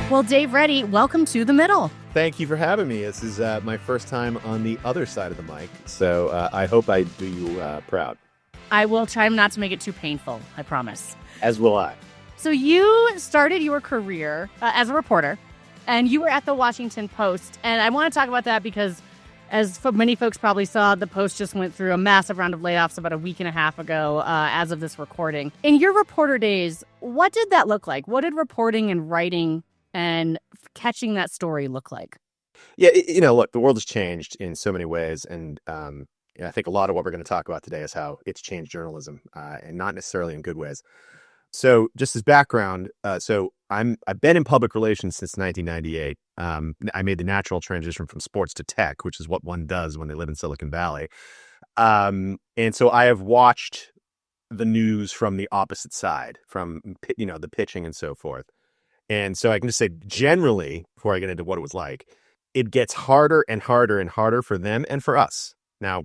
Well, Dave Reddy, welcome to The Middle. Thank you for having me. This is my first time on the other side of the mic, so I hope I do you proud. I will try not to make it too painful, I promise. As will I. So you started your career as a reporter, and you were at the Washington Post. And I want to talk about that because, as many folks probably saw, the Post just went through a massive round of layoffs about a week and a half ago as of this recording. In your reporter days, what did that look like? What did reporting and writing and catching that story look like? Yeah, look, the world has changed in so many ways, and I think a lot of what we're going to talk about today is how it's changed journalism, and not necessarily in good ways. So, just as background, I've been in public relations since 1998. I made the natural transition from sports to tech, which is what one does when they live in Silicon Valley. And so I have watched the news from the opposite side, from the pitching and so forth. And so I can just say generally, before I get into what it was like, it gets harder and harder and harder for them and for us. Now,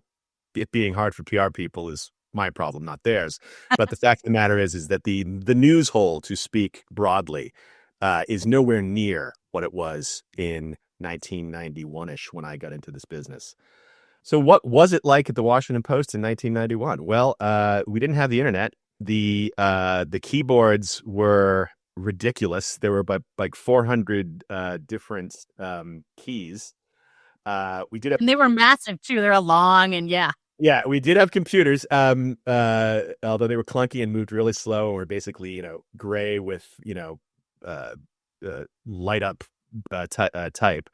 it being hard for PR people is my problem, not theirs. But the fact of the matter is that the news hole, to speak broadly, is nowhere near what it was in 1991-ish when I got into this business. So what was it like at the Washington Post in 1991? Well, we didn't have the internet. The keyboards were ridiculous. There were like 400 different keys. We did have, And they were massive too. They're long and yeah. Yeah, we did have computers, although they were clunky and moved really slow and were basically, gray with, light up type.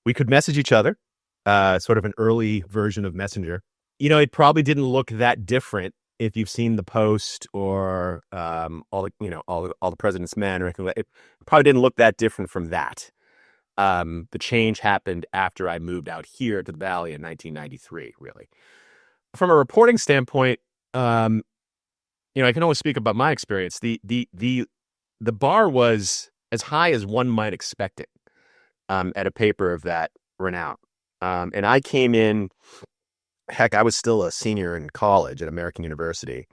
We could message each other, sort of an early version of Messenger. It probably didn't look that different if you've seen the Post or all the President's Men, or anything. It probably didn't look that different from that. The change happened after I moved out here to the Valley in 1993, really. From a reporting standpoint, I can only speak about my experience. The bar was as high as one might expect it at a paper of that renown. And I came in, I was still a senior in college at American University,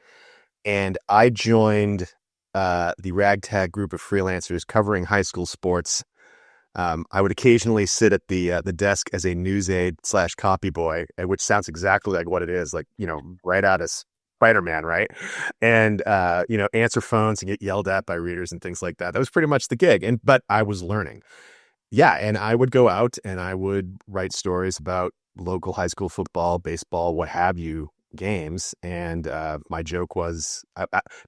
and I joined the ragtag group of freelancers covering high school sports. I would occasionally sit at the desk as a news aide / copy boy, which sounds exactly like what it is, like, right out of Spider-Man, right? And, answer phones and get yelled at by readers and things like that. That was pretty much the gig. But I was learning. Yeah. And I would go out and I would write stories about local high school football, baseball, what have you, games. And my joke was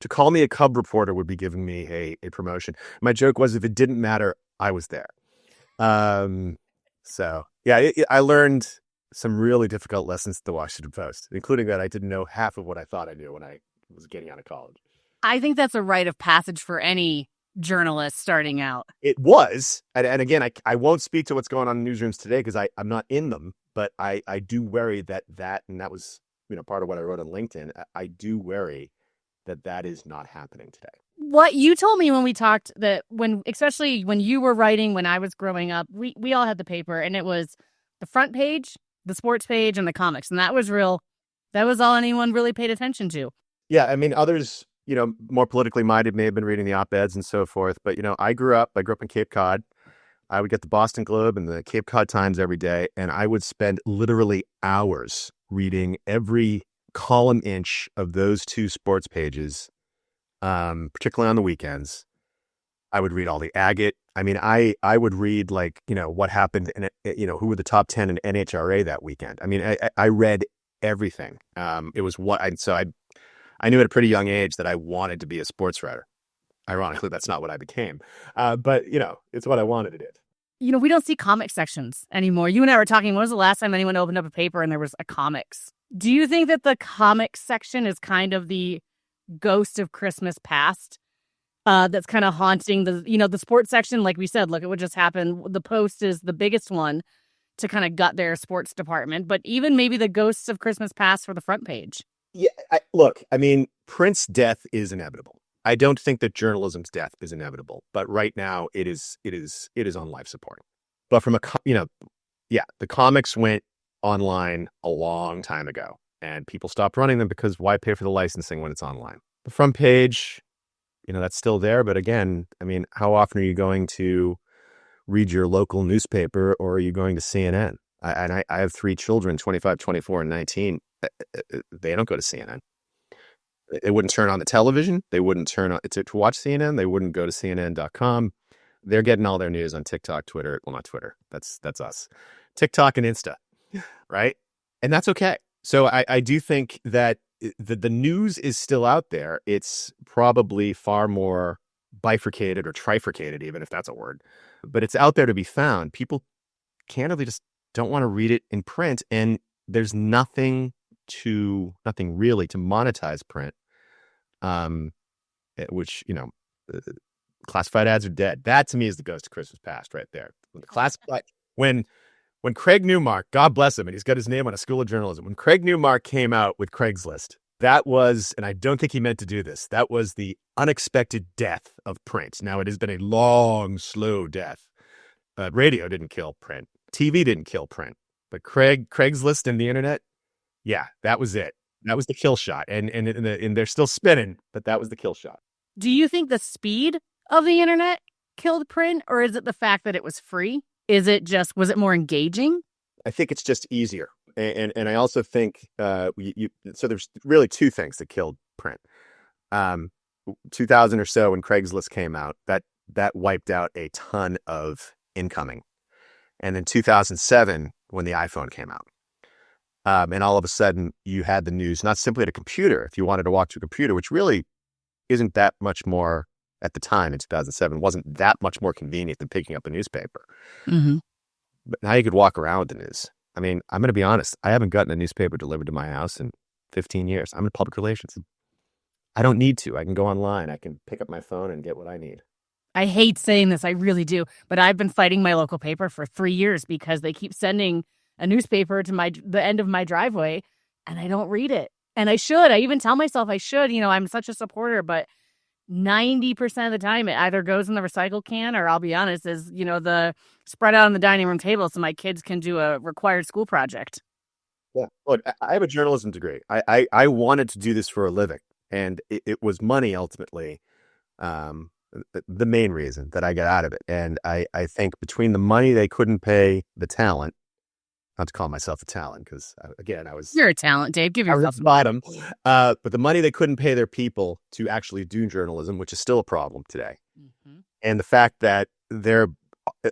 to call me a Cub reporter would be giving me a promotion. My joke was, if it didn't matter, I was there. So yeah, I learned some really difficult lessons at the Washington Post, including that I didn't know half of what I thought I knew when I was getting out of college. I think that's a rite of passage for any journalist starting out. It was. And again, I won't speak to what's going on in newsrooms today because I'm not in them, but I do worry that was, part of what I wrote on LinkedIn. I do worry that is not happening today. What you told me when we talked, that especially when you were writing, when I was growing up, we all had the paper, and it was the front page, the sports page, and the comics. And that was all anyone really paid attention to. Yeah. I mean, others, more politically minded may have been reading the op-eds and so forth. But, I grew up in Cape Cod. I would get the Boston Globe and the Cape Cod Times every day. And I would spend literally hours reading every column inch of those two sports pages. Particularly on the weekends. I would read all the agate. I mean, I would read what happened in who were the top 10 in NHRA that weekend. I mean, I read everything. It was I knew at a pretty young age that I wanted to be a sports writer. Ironically, that's not what I became. But it's what I wanted to do. We don't see comic sections anymore. You and I were talking, when was the last time anyone opened up a paper and there was a comics? Do you think that the comics section is kind of the ghost of Christmas past that's kind of haunting the sports section? Like we said, look at what just happened. The Post is the biggest one to kind of gut their sports department, but even maybe the ghosts of Christmas past for the front page. Yeah, print's death is inevitable. I don't think that journalism's death is inevitable, but right now it is on life support. But from the comics went online a long time ago. And people stopped running them because why pay for the licensing when it's online? The front page, that's still there. But again, I mean, how often are you going to read your local newspaper, or are you going to CNN? I have 3 children, 25, 24, and 19. They don't go to CNN. They wouldn't turn on the television. They wouldn't turn on to watch CNN. They wouldn't go to CNN.com. They're getting all their news on TikTok, Twitter. Well, not Twitter. That's us. TikTok and Insta, right? And that's okay. So I do think that the news is still out there. It's probably far more bifurcated or trifurcated, even if that's a word. But it's out there to be found. People candidly just don't want to read it in print. And there's nothing really to monetize print, which, classified ads are dead. That to me is the ghost of Christmas past right there. When Craig Newmark, God bless him, and he's got his name on a school of journalism. When Craig Newmark came out with Craigslist, that was, and I don't think he meant to do this, that was the unexpected death of print. Now, it has been a long, slow death. Radio didn't kill print. TV didn't kill print. But Craigslist and the internet, yeah, that was it. That was the kill shot. And they're still spinning, but that was the kill shot. Do you think the speed of the internet killed print, or is it the fact that it was free? Was it more engaging? I think it's just easier. And I also think, so there's really 2 things that killed print. 2000 or so when Craigslist came out, that wiped out a ton of incoming. And in 2007, when the iPhone came out, and all of a sudden you had the news, not simply at a computer, if you wanted to walk to a computer, which really isn't that much more at the time in 2007, wasn't that much more convenient than picking up a newspaper. Mm-hmm. But now you could walk around with the news. I mean, I'm going to be honest. I haven't gotten a newspaper delivered to my house in 15 years. I'm in public relations. I don't need to. I can go online. I can pick up my phone and get what I need. I hate saying this. I really do. But I've been fighting my local paper for 3 years because they keep sending a newspaper to the end of my driveway, and I don't read it. And I should. I even tell myself I should. I'm such a supporter, but 90% of the time it either goes in the recycle can, or I'll be honest, is, the spread out on the dining room table so my kids can do a required school project. Yeah. Look, I have a journalism degree. I wanted to do this for a living, and it was money ultimately, the main reason that I got out of it. And I think between the money they couldn't pay the talent, not to call myself a talent, because again, You're a talent, Dave. Give yourself the bottom. But the money they couldn't pay their people to actually do journalism, which is still a problem today. Mm-hmm. And the fact that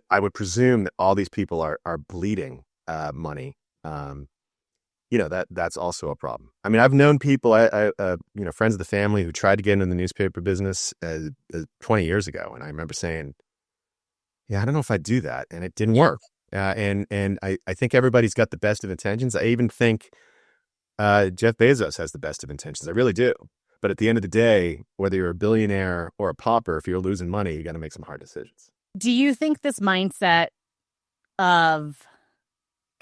I would presume that all these people are bleeding money. That's also a problem. I mean, I've known people, friends of the family who tried to get into the newspaper business 20 years ago. And I remember saying, yeah, I don't know if I'd do that. And it didn't work. And I think everybody's got the best of intentions. I even think Jeff Bezos has the best of intentions. I really do. But at the end of the day, whether you're a billionaire or a pauper, if you're losing money, you got to make some hard decisions. Do you think this mindset of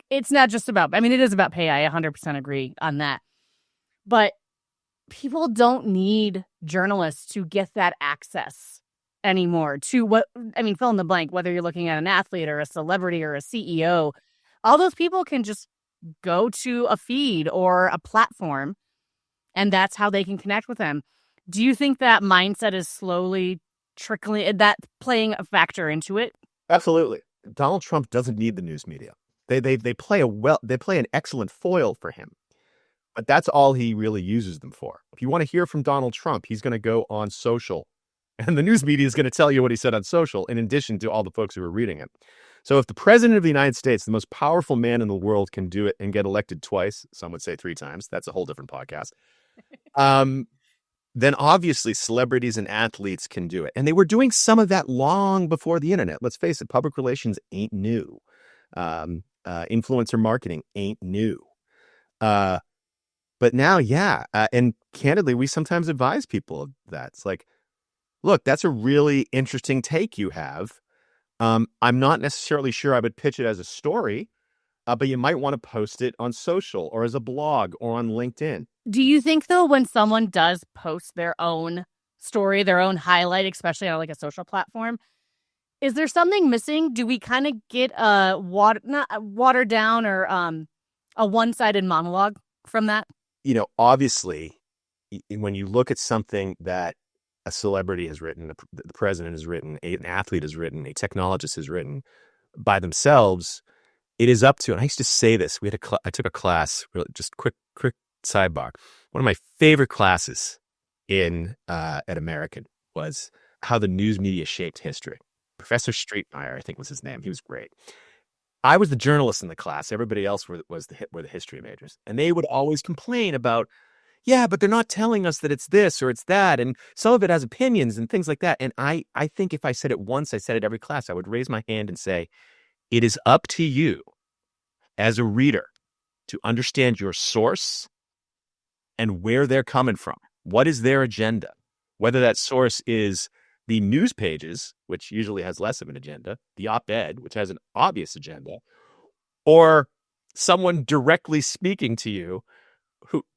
it's not just about, it is about pay. I 100% agree on that. But people don't need journalists to get that access anymore to fill in the blank, whether you're looking at an athlete or a celebrity or a CEO. All those people can just go to a feed or a platform, and that's how they can connect with them. Do you think that mindset is slowly trickling, that playing a factor into it? Absolutely. Donald Trump doesn't need the news media. They play an excellent foil for him, but that's all he really uses them for. If you want to hear from Donald Trump, he's going to go on social, and the news media is going to tell you what he said on social, in addition to all the folks who are reading it. So if the president of the United States, the most powerful man in the world, can do it and get elected twice, some would say 3 times, that's a whole different podcast, then obviously celebrities and athletes can do it. And they were doing some of that long before the internet. Let's face it, public relations ain't new. Influencer marketing ain't new. But now, yeah. And candidly, we sometimes advise people of that. It's like, look, that's a really interesting take you have. I'm not necessarily sure I would pitch it as a story, but you might want to post it on social or as a blog or on LinkedIn. Do you think, though, when someone does post their own story, their own highlight, especially on like a social platform, is there something missing? Do we kind of get a watered down or a one-sided monologue from that? Obviously, when you look at something that a celebrity has written, the president has written, an athlete has written, a technologist has written by themselves. It is up to, and I used to say this, I took a class, just quick sidebar. One of my favorite classes at American was how the news media shaped history. Professor Streetmeyer, I think was his name. He was great. I was the journalist in the class. Everybody else were the history majors. And they would always complain about, yeah, but they're not telling us that it's this or it's that. And some of it has opinions and things like that. And I think if I said it once, I said it every class, I would raise my hand and say, it is up to you as a reader to understand your source and where they're coming from. What is their agenda? Whether that source is the news pages, which usually has less of an agenda, the op-ed, which has an obvious agenda, or someone directly speaking to you,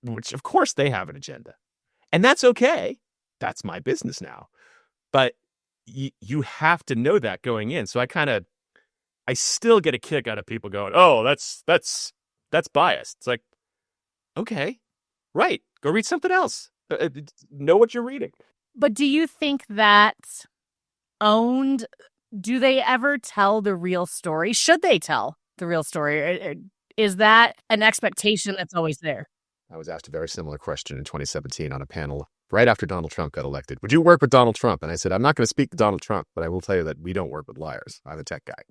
which of course they have an agenda. And that's okay. That's my business now. But you have to know that going in. So I still get a kick out of people going, oh, that's biased. It's like, okay, right. Go read something else. Know what you're reading. But do you think that do they ever tell the real story? Should they tell the real story? Is that an expectation that's always there? I was asked a very similar question in 2017 on a panel right after Donald Trump got elected. Would you work with Donald Trump? And I said, I'm not going to speak to Donald Trump, but I will tell you that we don't work with liars. I'm a tech guy.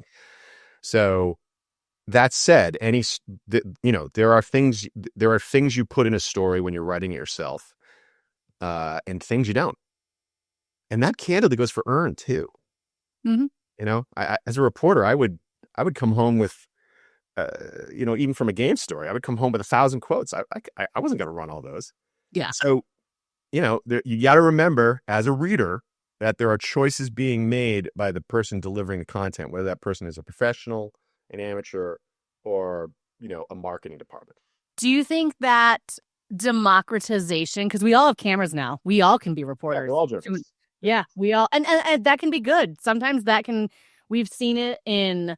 So that said, there are things you put in a story when you're writing it yourself, and things you don't. And that candidly goes for earn too. Mm-hmm. I, as a reporter, I would come home with, even from a game story, I would come home with 1,000 quotes. I wasn't going to run all those. Yeah. So, you got to remember as a reader that there are choices being made by the person delivering the content, whether that person is a professional, an amateur, or, a marketing department. Do you think that democratization, because we all have cameras now, we all can be reporters. Yeah, we're all journalists. Yeah, we all, and that can be good. Sometimes we've seen it in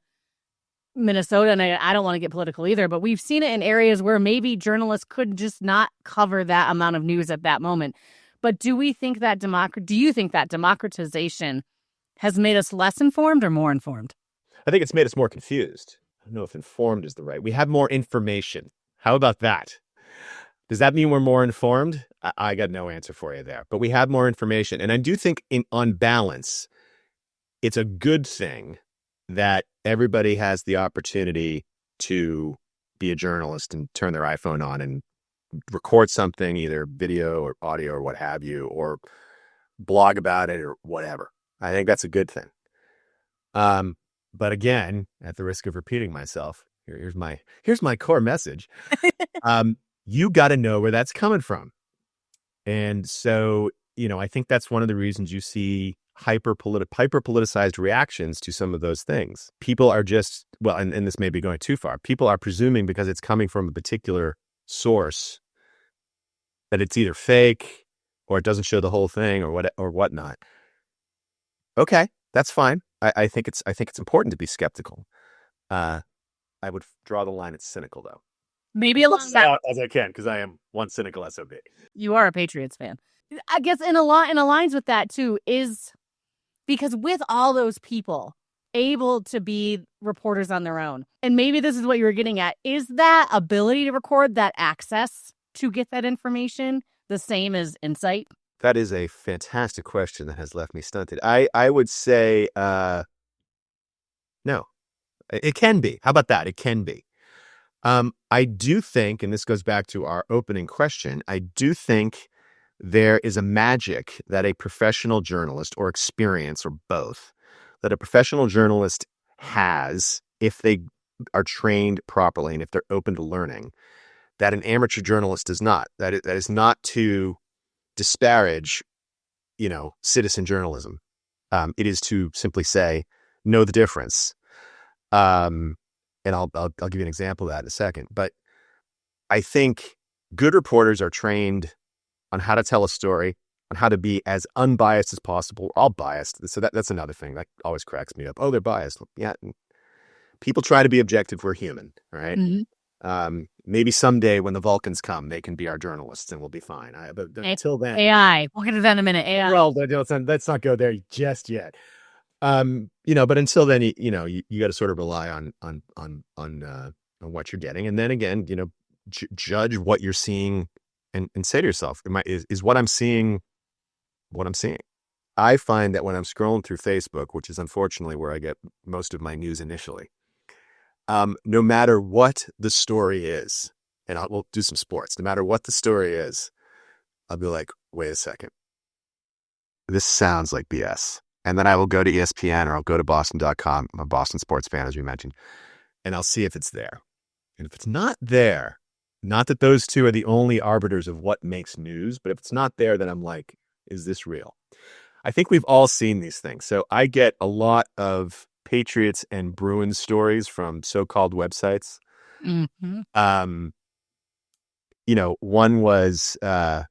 Minnesota, and I don't want to get political either, but we've seen it in areas where maybe journalists could just not cover that amount of news at that moment. But do you think that democratization has made us less informed or more informed? I think it's made us more confused. I don't know if informed is the right. We have more information. How about that? Does that mean we're more informed? I got no answer for you there. But we have more information. And I do think on balance, it's a good thing that everybody has the opportunity to be a journalist and turn their iPhone on and record something, either video or audio or what have you, or blog about it or whatever. I think that's a good thing. But again, at the risk of repeating myself, here's my core message. You got to know where that's coming from. And so, I think that's one of the reasons you see hyper politicized reactions to some of those things. People are just, and this may be going too far, people are presuming because it's coming from a particular source that it's either fake or it doesn't show the whole thing or whatnot. Okay, that's fine. I think it's important to be skeptical. I would draw the line at cynical, though. Maybe along that, as I can, because I am one cynical SOB. You are a Patriots fan. I guess in aligns with that too is because with all those people able to be reporters on their own, and maybe this is what you were getting at, is that ability to record, that access to get that information the same as insight? That is a fantastic question that has left me stunted. I would say no. It can be. How about that? It can be. I do think, and this goes back to our opening question, I do think there is a magic that a professional journalist or experience or both, that a professional journalist has if they are trained properly and if they're open to learning, that an amateur journalist does not. That is not to disparage, citizen journalism. It is to simply say, know the difference. And I'll give you an example of that in a second. But I think good reporters are trained on how to tell a story, on how to be as unbiased as possible. We're all biased. So that's another thing that always cracks me up. Oh, they're biased. Yeah. People try to be objective. We're human, right? Mm-hmm. Maybe someday when the Vulcans come, they can be our journalists and we'll be fine. But until then, AI. We'll get to that in a minute. AI. well, let's not go there just yet. But until then, you got to sort of rely on what you're getting, and then again, judge what you're seeing, and say to yourself, is what I'm seeing what I'm seeing? I find that when I'm scrolling through Facebook, which is unfortunately where I get most of my news initially, no matter what the story is, and we'll do some sports, no matter what the story is, I'll be like, wait a second, this sounds like BS. And then I will go to ESPN or I'll go to Boston.com. I'm a Boston sports fan, as we mentioned, and I'll see if it's there. And if it's not there, not that those two are the only arbiters of what makes news, but if it's not there, then I'm like, is this real? I think we've all seen these things. So I get a lot of Patriots and Bruins stories from so-called websites. Mm-hmm. One was the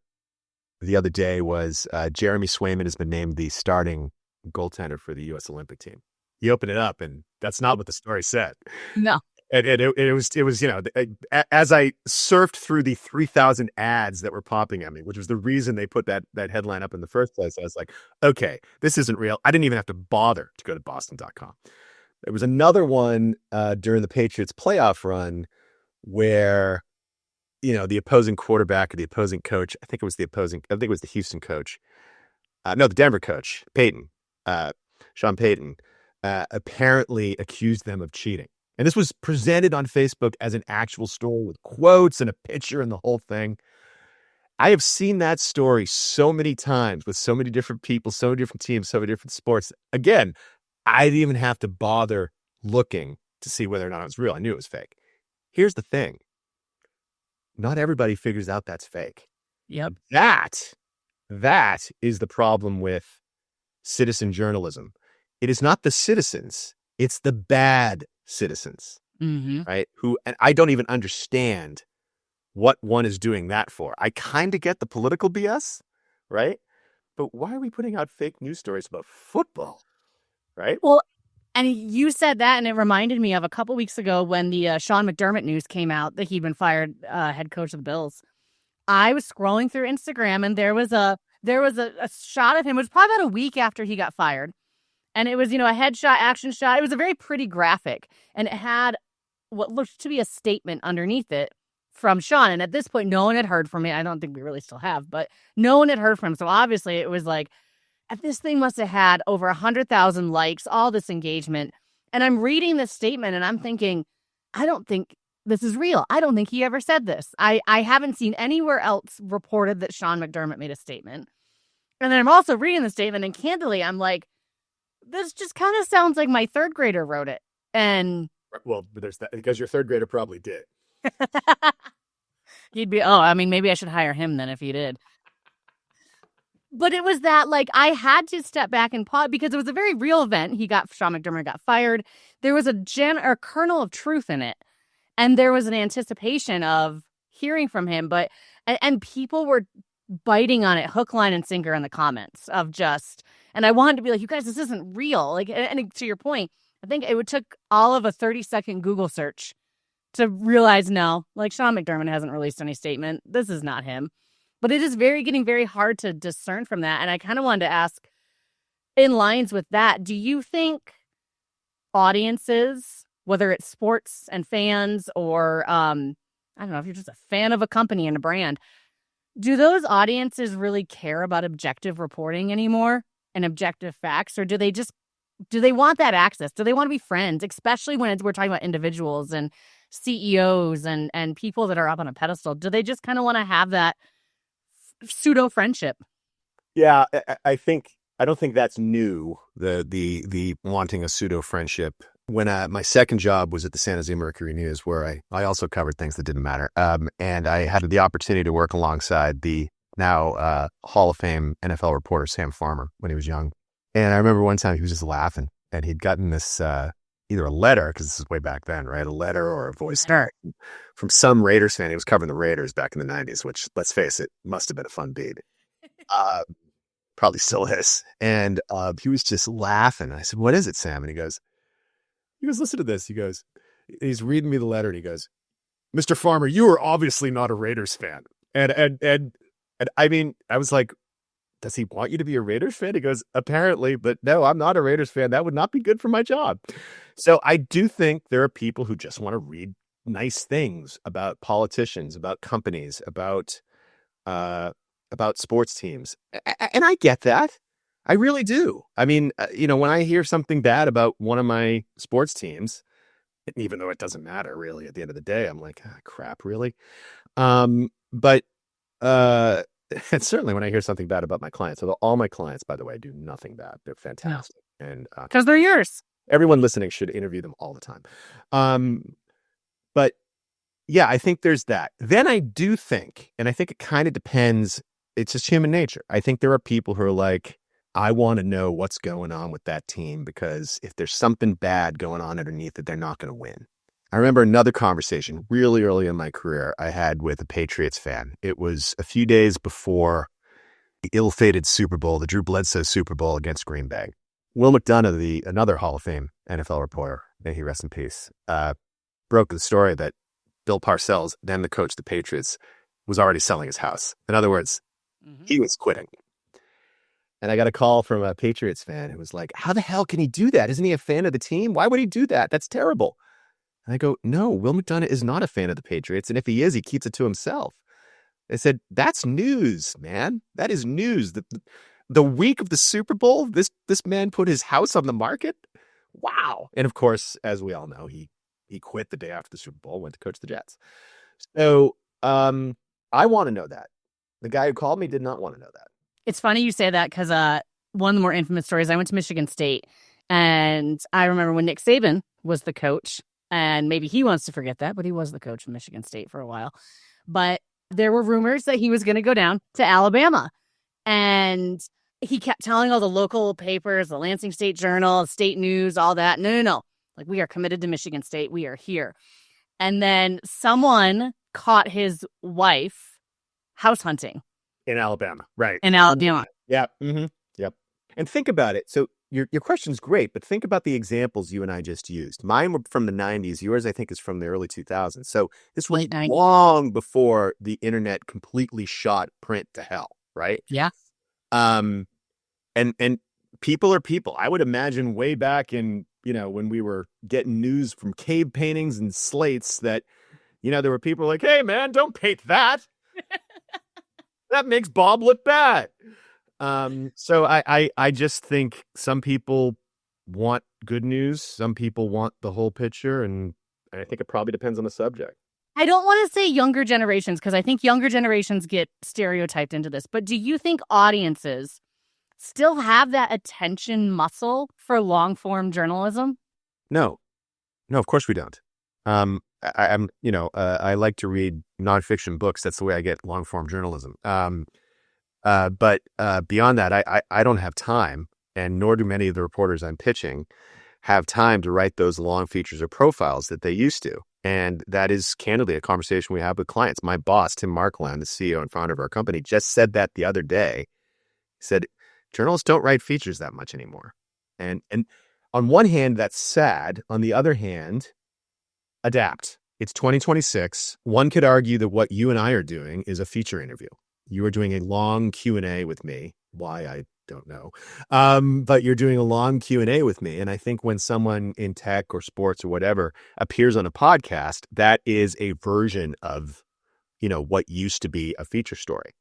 other day was Jeremy Swayman has been named the starting goaltender for the U.S. Olympic team. You open it up, and that's not what the story said. No. And it was as I surfed through the 3,000 ads that were popping at me, which was the reason they put that headline up in the first place. I was like, okay, this isn't real. I didn't even have to bother to go to Boston.com. There was another one during the Patriots playoff run where, the opposing quarterback or the opposing coach, I think it was the Houston coach. The Denver coach, Sean Payton, apparently accused them of cheating. And this was presented on Facebook as an actual story with quotes and a picture and the whole thing. I have seen that story so many times with so many different people, so many different teams, so many different sports. Again, I didn't even have to bother looking to see whether or not it was real. I knew it was fake. Here's the thing. Not everybody figures out that's fake. Yep. That is the problem with citizen journalism. It is not the citizens. It's the bad citizens, right? And I don't even understand what one is doing that for. I kind of get the political BS, right? But why are we putting out fake news stories about football, right? Well, and you said that, and it reminded me of a couple weeks ago when the Sean McDermott news came out that he'd been fired head coach of the Bills. I was scrolling through Instagram, and there was a shot of him. It was probably about a week after he got fired. And it was, a headshot, action shot. It was a very pretty graphic. And it had what looked to be a statement underneath it from Sean. And at this point, no one had heard from him. I don't think we really still have, but no one had heard from him. So obviously it was like, this thing must have had over 100,000 likes, all this engagement. And I'm reading this statement and I'm thinking, I don't think this is real. I don't think he ever said this. I haven't seen anywhere else reported that Sean McDermott made a statement. And then I'm also reading the statement, and candidly, I'm like, this just kind of sounds like my third grader wrote it. And well, there's that, because your third grader probably did. Maybe I should hire him then if he did. But it was that, like, I had to step back and pause because it was a very real event. Sean McDermott got fired. There was a kernel of truth in it. And there was an anticipation of hearing from him. And people were biting on it hook, line, and sinker in the comments of just, and I wanted to be like, you guys, this isn't real. Like, and to your point, I think it took all of a 30-second Google search to realize, no, like, Sean McDermott hasn't released any statement. This is not him. But it is getting very hard to discern from that. And I kind of wanted to ask, in lines with that, do you think audiences, whether it's sports and fans or, I don't know, if you're just a fan of a company and a brand, do those audiences really care about objective reporting anymore and objective facts? Or do they want that access? Do they want to be friends, especially when we're talking about individuals and CEOs and people that are up on a pedestal? Do they just kind of want to have that pseudo friendship? Yeah, I don't think that's new. The wanting a pseudo friendship. When my second job was at the San Jose Mercury News, where I also covered things that didn't matter, and I had the opportunity to work alongside the now Hall of Fame NFL reporter Sam Farmer when he was young. And I remember one time he was just laughing, and he'd gotten this either a letter, because this is way back then, right? A letter or a voice from some Raiders fan. He was covering the Raiders back in the 90s, which, let's face it, must have been a fun beat. Probably still is. And he was just laughing. And I said, "What is it, Sam?" And he goes, listen to this. He goes, he's reading me the letter, and he goes, Mr. Farmer, you are obviously not a Raiders fan. And I mean, I was like, does he want you to be a Raiders fan? He goes, apparently, but no, I'm not a Raiders fan. That would not be good for my job. So I do think there are people who just want to read nice things about politicians, about companies, about sports teams. And I get that. I really do. I mean, when I hear something bad about one of my sports teams, even though it doesn't matter really at the end of the day, I'm like, crap, really? But and certainly when I hear something bad about my clients, although all my clients, by the way, do nothing bad. They're fantastic. No. And because they're yours. Everyone listening should interview them all the time. But yeah, I think there's that. Then I do think, and I think it kind of depends. It's just human nature. I think there are people who are like, I want to know what's going on with that team, because if there's something bad going on underneath it, they're not going to win. I remember another conversation really early in my career I had with a Patriots fan. It was a few days before the ill-fated Super Bowl, the Drew Bledsoe Super Bowl against Green Bay. Will McDonough, another Hall of Fame NFL reporter, may he rest in peace, broke the story that Bill Parcells, then the coach of the Patriots, was already selling his house. In other words, he was quitting. And I got a call from a Patriots fan who was like, how the hell can he do that? Isn't he a fan of the team? Why would he do that? That's terrible. And I go, no, Will McDonough is not a fan of the Patriots. And if he is, he keeps it to himself. I said, that's news, man. That is news. The week of the Super Bowl, this man put his house on the market. Wow. And of course, as we all know, he quit the day after the Super Bowl, went to coach the Jets. So I want to know that. The guy who called me did not want to know that. It's funny you say that, because one of the more infamous stories, I went to Michigan State, and I remember when Nick Saban was the coach, and maybe he wants to forget that, but he was the coach of Michigan State for a while. But there were rumors that he was going to go down to Alabama, and he kept telling all the local papers, the Lansing State Journal, State News, all that, no. Like, we are committed to Michigan State. We are here. And then someone caught his wife house hunting. In Alabama, right. In Alabama. Yeah. Mm-hmm. Yep. And think about it. So your question's great, but think about the examples you and I just used. Mine were from the 90s. Yours, I think, is from the early 2000s. So this was long before the internet completely shot print to hell, right? Yeah. And people are people. I would imagine way back in, when we were getting news from cave paintings and slates that, there were people like, hey, man, don't paint that. That makes Bob look bad. So I just think some people want good news. Some people want the whole picture. And I think it probably depends on the subject. I don't want to say younger generations, because I think younger generations get stereotyped into this. But do you think audiences still have that attention muscle for long form journalism? No, of course we don't. I like to read nonfiction books. That's the way I get long form journalism. But beyond that, I don't have time, and nor do many of the reporters I'm pitching have time to write those long features or profiles that they used to. And that is candidly a conversation we have with clients. My boss, Tim Markland, the CEO and founder of our company, just said that the other day. He said, journalists don't write features that much anymore. And on one hand, that's sad. On the other hand, adapt. It's 2026. One could argue that what you and I are doing is a feature interview. You are doing a long Q&A with me. Why, I don't know. But you're doing a long Q&A with me. And I think when someone in tech or sports or whatever appears on a podcast, that is a version of, what used to be a feature story.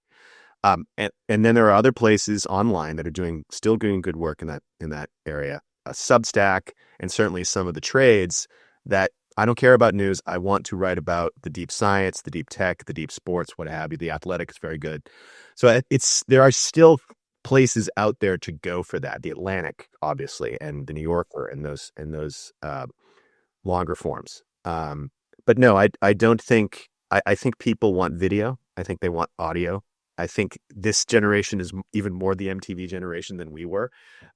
And then there are other places online that are still doing good work in that area. Substack, and certainly some of the trades that I don't care about news. I want to write about the deep science, the deep tech, the deep sports, what have you. The Athletic is very good. So there are still places out there to go for that. The Atlantic, obviously, and the New Yorker, and those longer forms. But no, I don't think. I think people want video. I think they want audio. I think this generation is even more the MTV generation than we were,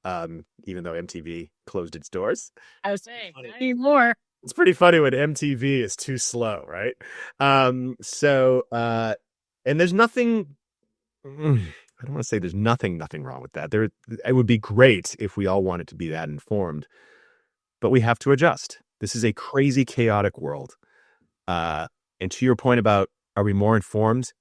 even though MTV closed its doors. I was saying, not anymore. It's pretty funny when MTV is too slow, right? And there's nothing, I don't want to say there's nothing wrong with that. It would be great if we all wanted to be that informed, but we have to adjust. This is a crazy, chaotic world. And to your point about, are we more informed?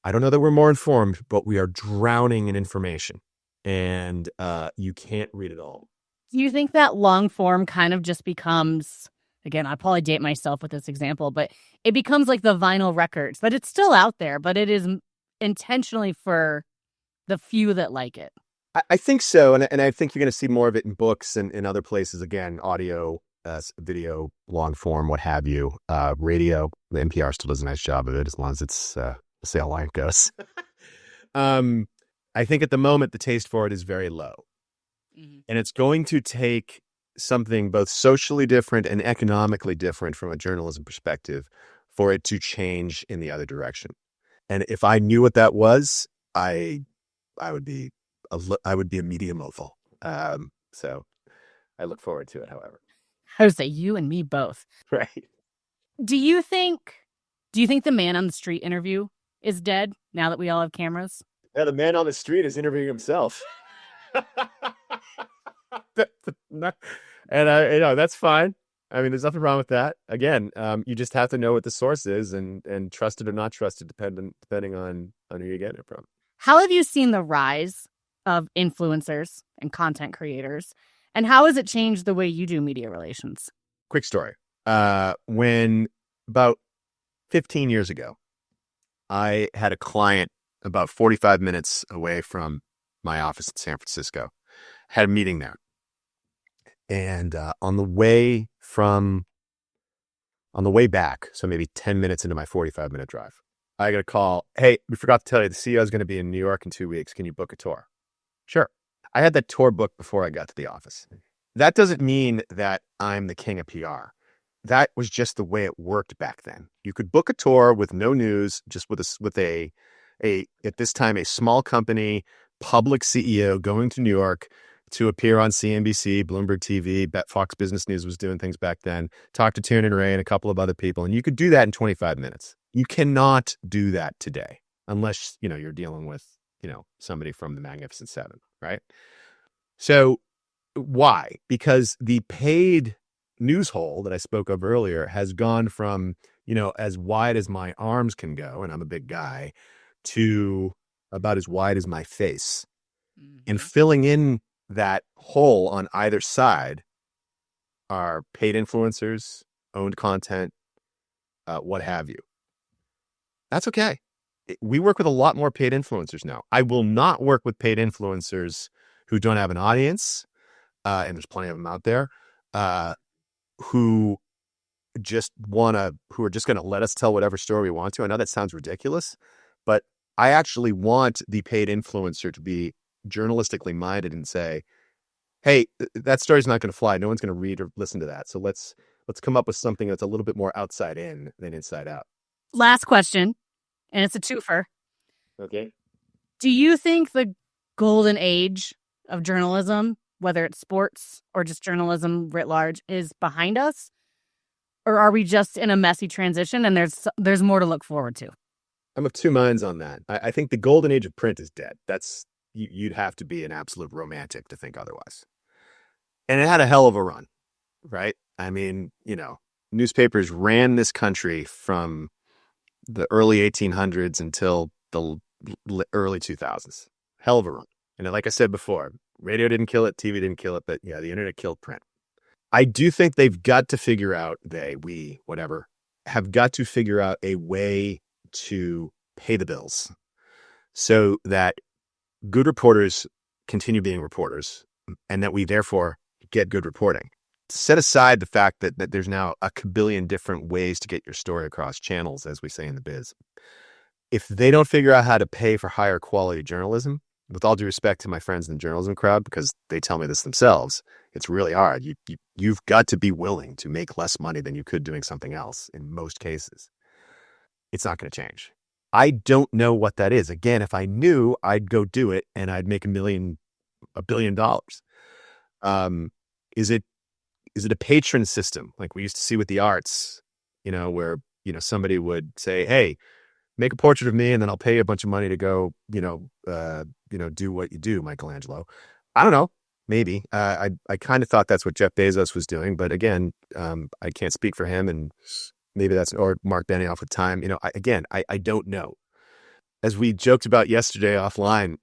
I don't know that we're more informed, but we are drowning in information, and you can't read it all. Do you think that long form kind of just becomes, again, I'll probably date myself with this example, but it becomes like the vinyl records, that it's still out there, but it is intentionally for the few that like it? I think so, and I think you're going to see more of it in books and in other places. Again, audio, video, long form, what have you. Radio, the NPR still does a nice job of it, as long as it's say how long it goes. I think at the moment the taste for it is very low, and it's going to take something both socially different and economically different from a journalism perspective for it to change in the other direction. And if I knew what that was, I would be a media mogul. So I look forward to it, however. I would say you and me both. Right. Do you think the man on the street interview is dead now that we all have cameras? Yeah, the man on the street is interviewing himself. And that's fine. I mean, there's nothing wrong with that. Again, you just have to know what the source is and trust it or not trust it, depending on who you're getting it from. How have you seen the rise of influencers and content creators, and how has it changed the way you do media relations? Quick story. When about 15 years ago, I had a client about 45 minutes away from my office in San Francisco. Had a meeting there. And on the way back, so maybe 10 minutes into my 45-minute drive, I got a call. Hey, we forgot to tell you, the CEO is going to be in New York in 2 weeks. Can you book a tour? Sure. I had that tour booked before I got to the office. That doesn't mean that I'm the king of PR. That was just the way it worked back then. You could book a tour with no news, just with a at this time, a small company, public CEO going to New York to appear on CNBC, Bloomberg TV, Fox Business News was doing things back then, talk to Tiernan Ray and a couple of other people. And you could do that in 25 minutes. You cannot do that today unless, you're dealing with, somebody from the Magnificent Seven, right? So why? Because the paid news hole that I spoke of earlier has gone from, as wide as my arms can go, and I'm a big guy, to about as wide as my face. And filling in that hole on either side are paid influencers, owned content, what have you. That's okay. We work with a lot more paid influencers now. I will not work with paid influencers who don't have an audience, and there's plenty of them out there, who are just going to let us tell whatever story we want to. I know that sounds ridiculous, but I actually want the paid influencer to be journalistically minded and say, hey, that story's not going to fly. No one's going to read or listen to that. So let's come up with something that's a little bit more outside in than inside out. Last question, and it's a twofer. Okay. Do you think the golden age of journalism, whether it's sports or just journalism writ large, is behind us? Or are we just in a messy transition and there's more to look forward to? I'm of two minds on that. I think the golden age of print is dead. You'd have to be an absolute romantic to think otherwise. And it had a hell of a run, right? I mean, newspapers ran this country from the early 1800s until the early 2000s. Hell of a run. And like I said before, radio didn't kill it, TV didn't kill it, but yeah, the internet killed print. I do think they've got to figure out, have got to figure out a way to pay the bills so that good reporters continue being reporters and that we therefore get good reporting. Set aside the fact that there's now a kabillion different ways to get your story across channels, as we say in the biz. If they don't figure out how to pay for higher quality journalism, with all due respect to my friends in the journalism crowd, because they tell me this themselves, it's really hard. You've got to be willing to make less money than you could doing something else in most cases. It's not going to change. I don't know what that is. Again, if I knew, I'd go do it and I'd make $1 billion. Is it a patron system like we used to see with the arts, where, somebody would say, hey, make a portrait of me and then I'll pay you a bunch of money to go, do what you do, Michelangelo. I don't know. Maybe. I kind of thought that's what Jeff Bezos was doing. But again, I can't speak for him. And Maybe that's, or Mark Benioff with Time. I don't know. As we joked about yesterday offline,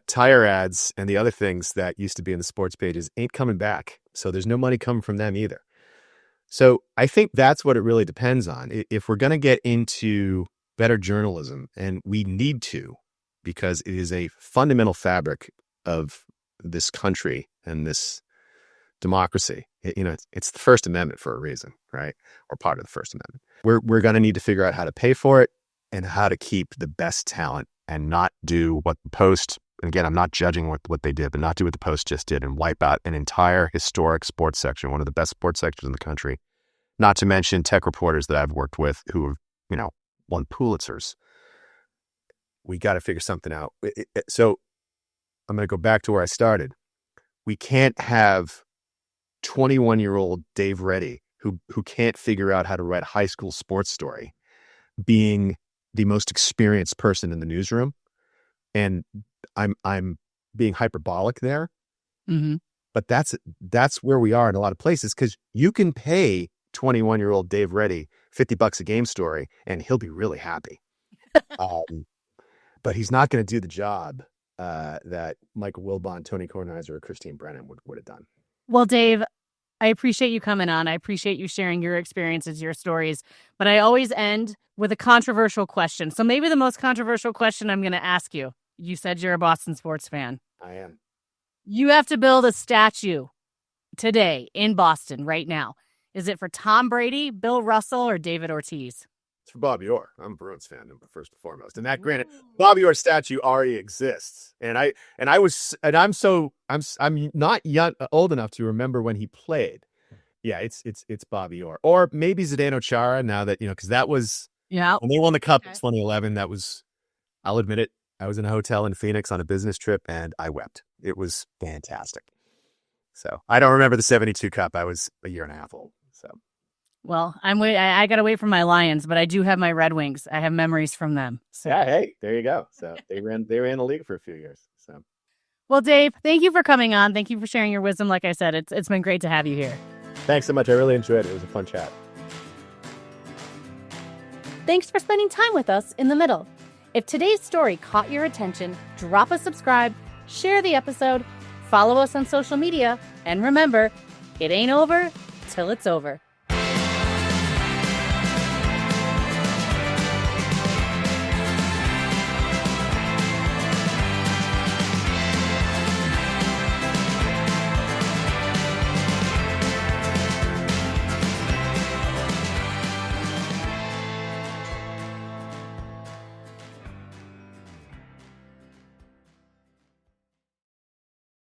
tire ads and the other things that used to be in the sports pages ain't coming back. So there's no money coming from them either. So I think that's what it really depends on. If we're going to get into better journalism, and we need to, because it is a fundamental fabric of this country and this democracy. It's the First Amendment for a reason, right? Or part of the First Amendment. We're going to need to figure out how to pay for it and how to keep the best talent and not do what the Post, and again, I'm not judging what they did, but not do what the Post just did and wipe out an entire historic sports section, one of the best sports sections in the country, not to mention tech reporters that I've worked with who have, won Pulitzers. We got to figure something out. So I'm going to go back to where I started. We can't have 21-year-old Dave Reddy, who can't figure out how to write a high school sports story, being the most experienced person in the newsroom. And I'm being hyperbolic there. Mm-hmm. But that's where we are in a lot of places, because you can pay 21-year-old Dave Reddy $50 a game story and he'll be really happy. But he's not going to do the job that Michael Wilbon, Tony Kornheiser, or Christine Brennan would have done. Well, Dave, I appreciate you coming on. I appreciate you sharing your experiences, your stories. But I always end with a controversial question. So maybe the most controversial question I'm going to ask you. You said you're a Boston sports fan. I am. You have to build a statue today in Boston right now. Is it for Tom Brady, Bill Russell, or David Ortiz? It's for Bobby Orr. I'm a Bruins fan, first and foremost. And that, granted, Bobby Orr's statue already exists. And I'm not young, old enough to remember when he played. Yeah, it's Bobby Orr, or maybe Zdeno Chara. Now that because that was when they won the Cup in 2011. That was, I'll admit it. I was in a hotel in Phoenix on a business trip, and I wept. It was fantastic. So I don't remember the '72 Cup. I was a year and a half old. So, well, I got to wait for my Lions, but I do have my Red Wings. I have memories from them. So. Yeah, hey, there you go. So they ran the league for a few years. So, well, Dave, thank you for coming on. Thank you for sharing your wisdom. Like I said, it's been great to have you here. Thanks so much. I really enjoyed it. It was a fun chat. Thanks for spending time with us in the middle. If today's story caught your attention, drop a subscribe, share the episode, follow us on social media, and remember, it ain't over till it's over.